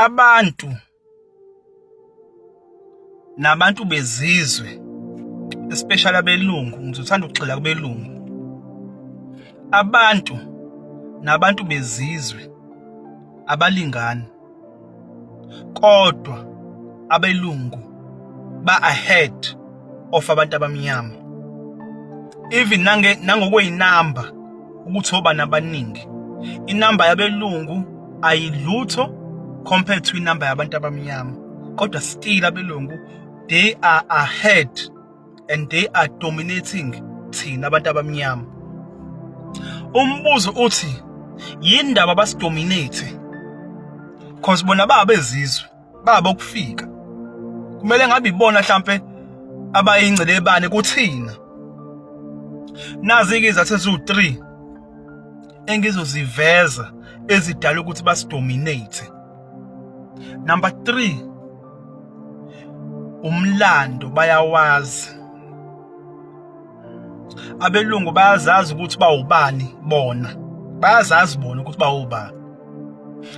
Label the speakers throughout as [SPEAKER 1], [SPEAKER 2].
[SPEAKER 1] abantu nabantu bezizwe, especially abelungu, ngizothanda ukugxila kubelungu. Abantu nabantu bezizwe abalingani, kodwa abelungu ba-ahead of abantu abamnyama. Even nangokweyinamba ukuthi obani abaningi, inamba yabelungu ayilutho compared to inamba yabantu abamnyama, kodwa still abelungu they are ahead and they are dominating thina abantu abamnyama. Umbuzo uthi yindaba basidominate because bona babezizwe babokufika, kumele ngabe ibona mhlambe abayingcele bani kuthina. Nazi ke izathu ezu3 engizoziveza ezidala ukuthi basidominate. Number 3, umlando bayawazi. Abelungu bayazazi ukuthi bawubani bona, bayazazi bona ukuthi bawubani.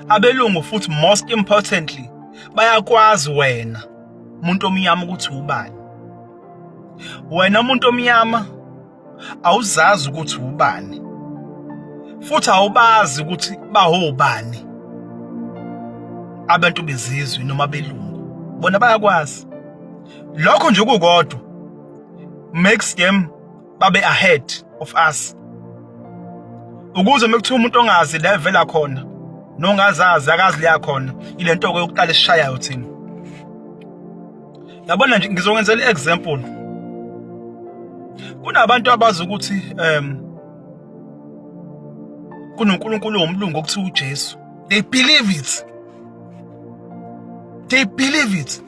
[SPEAKER 1] Abelungu futhi most importantly bayakwazi wena umuntu omnyama ukuthi ubani. Wena umuntu omnyama awuzazi ukuthi ubani, futhi awubazi ukuthi bawobani abantu bezizwe noma belungu, bona bayakwazi. Lokho nje kukodwa makes them babe ahead of us. Ukuze mekuthiwa umuntu ongazi la evela khona nongazazi akazi la khona, ile nto yokuqala esishayayo thina. Yabona nje ngizongenzela i-example. Kunabantu abazi ukuthi kunoNkulunkulu womlungu okuthiwa uJesu. They believe it. They believe it.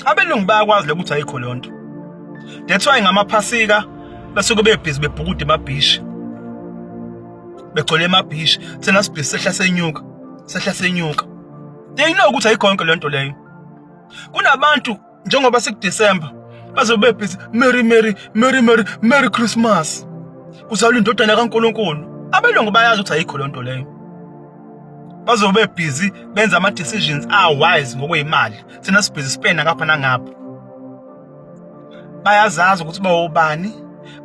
[SPEAKER 1] Abelungu bayakwazi lokuthi ayikho lonto. That's why ngamaphasika basuke bebhizi bebhukude emabhishi, begcole emabhishi, thina sibhizi sehla senyuka. They know ukuthi ayikho yonke lento leyo. Kunabantu njengoba sekuDisemba bazobe bebhizi Merry Christmas, kuzalwa indodana kaNkulunkulu. Abelungu bayazi ukuthi ayikho lonto leyo. Bazobe bebhizi benza ama decisions wise ngokwemali, thina sibhizi spenda ngapha nangapha. Bayazazi ukuthi bawubani,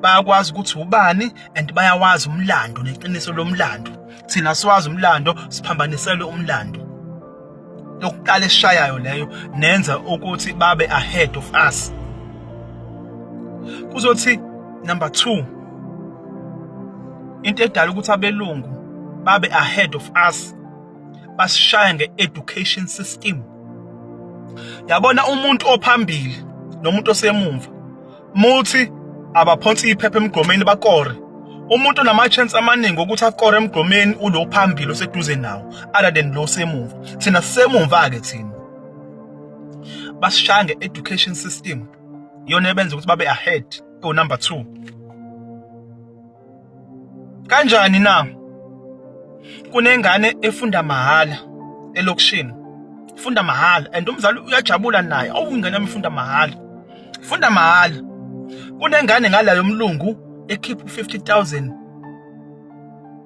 [SPEAKER 1] bayakwazi ukuthi ubani, and bayawazi umlando neqiniso lomlando. Thina siwazi umlando, siphambanisele umlando. Lokuqala esishayayo leyo nenza ukuthi babe ahead of us. Kuzothi number 2, into edala ukuthi abelungu babe ahead of us, basishaya nge-education system. Yabona umuntu ophambili nomuntu osemumva muthi abaphonsi iphepha emgqomeni bakore. Umuntu onama-chance amaningi ukuthi akore emgqomeni ulo phambili oseduze nawo other than lo semumva. Thina semumva ke thina. Basishaya nge-education system, yona ebenza ukuthi babe ahead. Number 2. Kanjani na? Kunengane efunda mahala elokishini. Funda mahala and umzali uyajabula naye. Ingane yami ifunda mahala. Funda mahala. Kunengane ngala yomlungu ekhipha 50,000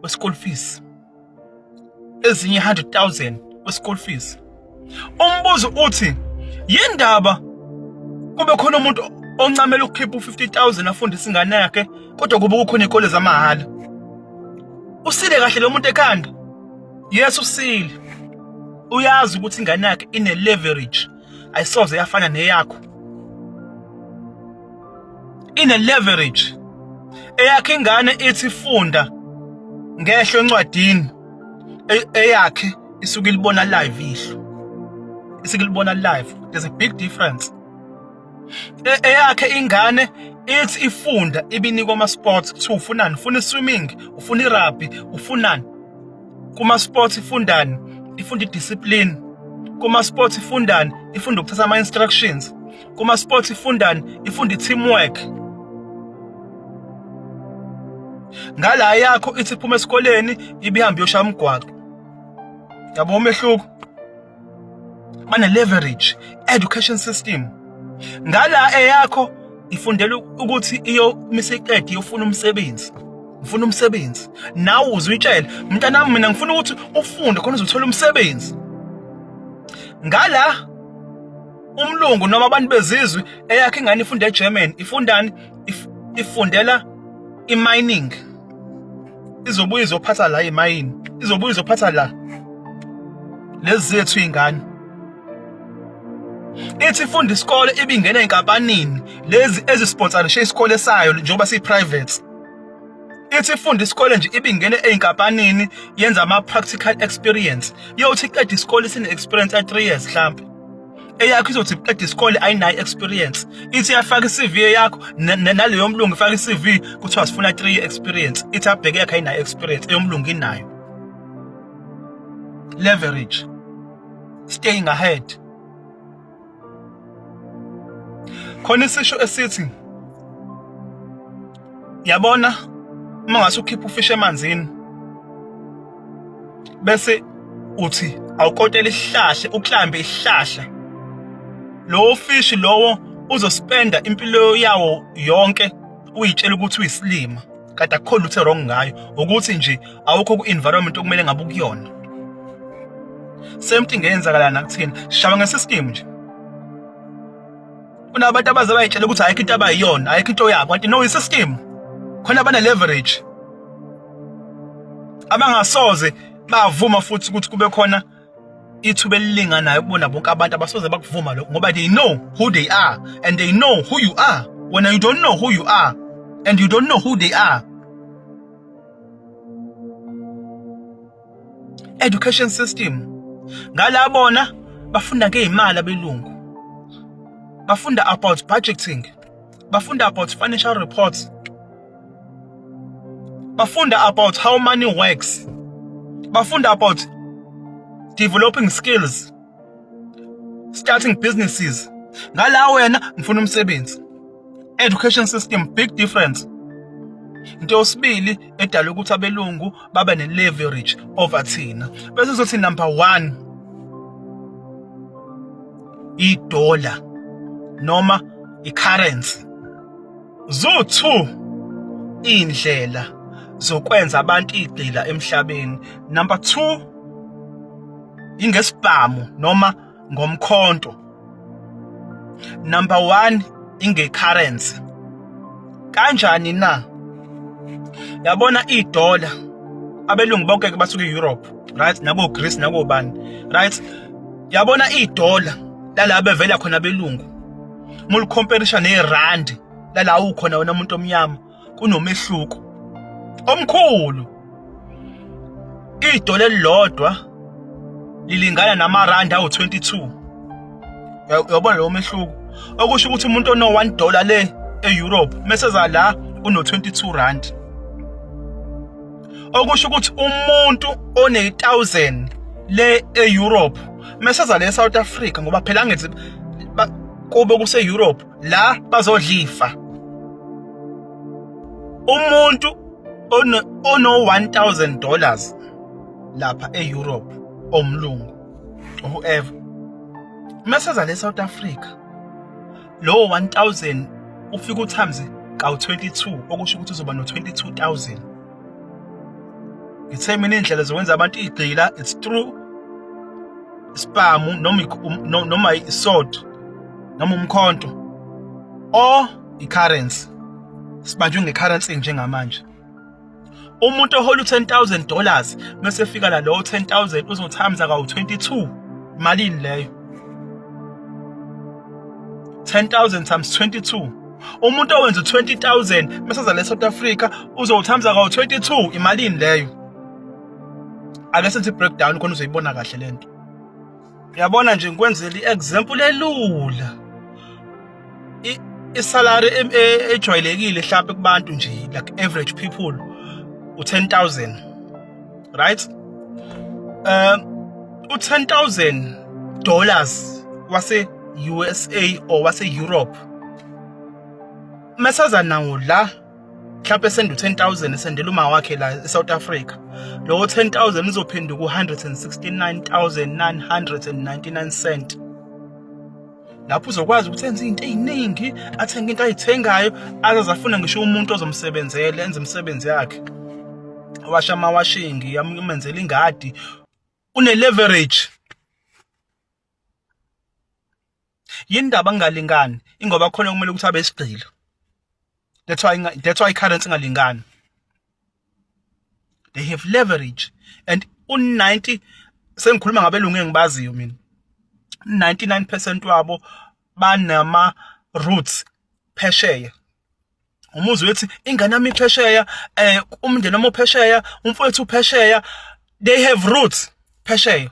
[SPEAKER 1] we school fees. Ezinye 100,000 we school fees. Umbuzo uthi yindaba kube khona umuntu oncamela ukukhipha 50,000 afundisa ingane yakhe kodwa kube kukhona ikole zamahala. Usile kahle lo muntu ekhanda? Yes, usile. Uyazi ukuthi ingane yakhe ine leverage ayisoze yafana neyakho. Ine leverage. Eyakhe ingane ethi funda ngehlo encwadini, eyakhe isuke ilibona live ihlo. Isuke ilibona live. There's a big difference. Eyakhe ingane ethi ifunda ibinikwa ama sports, kuthiwa ufunani, ufuna swimming, ufuna rugby, ufunani. Kuma sports ifundani, ifunda discipline. Kuma sports ifundani, ifunda ukuthatha ama instructions. Kuma sports ifundani, ifunda teamwork. Ngala yakho ithi phuma esikoleni ibihamba yoshaya umgwaqo. Yabo umehluko. Bane leverage education system. Ngala eyakho ifundela ukuthi iyo misiqedi yofuna umsebenzi. ngifuna umsebenzi. Nawe uzuyitshela, mntanami mina ngifuna ukuthi ufunde khona uzothola umsebenzi. Ngala umlungu noma abantu bezizwe eyakhe ingane ifunda eGerman, ifundani? Ifundela imining. Izobuya izophatha la imayini. Izobuya izophatha la. Lezi zethu ingane. Ithi ifunda isikole ibingena enkampanini lezi ezisponsorishe isikole sayo njengoba siyi-private. Ithi ifunda isikole nje ibingena enkampanini yenza ama-practical experience. Yothi qeda isikole sine-experience ya 3 years mhlampe. Eyakho izothi qeda isikole ayinayo experience. Ithi yafaka i-CV yakho naleyo mlungu ifaka i-CV kuthiwa sifuna 3 year experience. Ithi abheke yakho ayinayo experience eyomlungu inayo. Leverage. Staying ahead. Khona isisho esithi yabona uma ngase ukhipha ufish emanzini bese uthi awukotela isihlahla uklambe isihlahla, lowo fish lowo uzospenda impilo yawo yonke uyitshela ukuthi uyisilima kade akukhona uthe wrong ngayo, ukuthi nje awukho ku-environment okumele ngabe ukuyona. Same thing ngeyenzakala nakuthina, shaba ngesystem nje. Kunabantu abaze bayitshela ukuthi ayikho into abayiyona, ayikho into yabo, kanti no i-system. Khona abana leverage. Abangasoze bavuma futhi ukuthi kube khona ithuba elilinganayo ukubona bonke abantu abasoze bakuvuma lokho ngoba they know who they are and they know who you are. When you don't know who you are and you don't know who they are. Education system. Ngala bona bafunda ngeimali abelungu. Bafunda about budgeting. Bafunda about financial reports. Bafunda about how money works. Bafunda about developing skills. Starting businesses. Ngala wena ngifuna umsebenzi. Education system, big difference. Into yosibili edala ukuthi abelungu babe ne-leverage over thina. Bese sothi number 1 i-dollar noma i-currency. Zo-2 indlela zokwenza abantu igqila emhlabeni. Number 2 ingesibhamu noma ngomkhonto. Number 1 inge-currency. Kanjani na? Yabona i-dollar abelungu bonke basuka e-Europe, right? Nabo Greece nabo bani, right? Yabona i-dollar lala bevela khona abelungu. Mul comparison ne-rand lala ukhona wena umuntu omnyama kunomehluko omkhulu. I-dollar elilodwa lilingana namarandi awu-22. Yabona lo mehluko. Okusho ukuthi umuntu ono $1 le e-Europe meseza la uno-22 rand. Okusho ukuthi umuntu one-1000 le e-Europe meseza le e-South Africa ngoba phela ngithi kube kuse-Europe la bazodlifa. Umuntu ono-$1,000 lapha e-Europe omlungu whoever meseza le South Africa lo 1,000 ufika uthamze ka-22 okusho ukuthi uzoba no-22,000. Ngithe mina indlela zokwenza abantu igqila it's through ispamu noma isod noma umkhonto or i-currency. Sibanjwe nge-currency njengamanje. Umuntu ohola $10,000 bese fika la lo 10,000 uzothamza ka-22. Malini leyo? 10,000 times 22. Umuntu owenza 20,000 meseza le South Africa uzothamza ka-22. Imalini leyo? Ake senze breakdown khona uzoyibona kahle lento. Uyabona nje ngikwenzela i-example elula. I-salary ejwayelekile mhlawumbe kubantu nje like average people u-10,000, right? $10,000 wase USA or wase Europe mesaza nawo la mhlawumbe senda u-10,000 esendela uma wakhe la eSouth Africa. Lo 10,000 uzophenduka u-169,999 cent. lapho uzokwazi ukuthi enze izinto eziningi, athenge into ayithengayo, azafuna ngisho umuntu ozomsebenzela enze imisebenzi yakhe, washa amawashingi, amenzela ingadi. Une leverage. Yindaba ngalingani ingoba khona kumele ukuthi abe isigqilo. That's why currency ngalingani. They have leverage, and 90 sengikhuluma ngabelungu engibaziyo mina, 99% wabo banama roots phesheya. Umuzwe wethi ingane yami phesheya, umndeni wami phesheya, umfowethu phesheya, they have roots phesheya,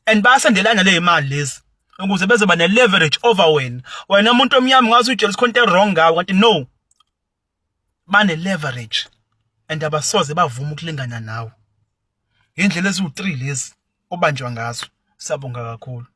[SPEAKER 1] and basendelana le imali lezi ukuze bezoba ne leverage over wena umuntu omnyama ngazi ujealous khonto wrong ngawo, kanti no, bane leverage and abasoze bavuma ukulingana nawe. Indlela eziwu3 lezi obanjwa ngazo. Sabonga kakhulu.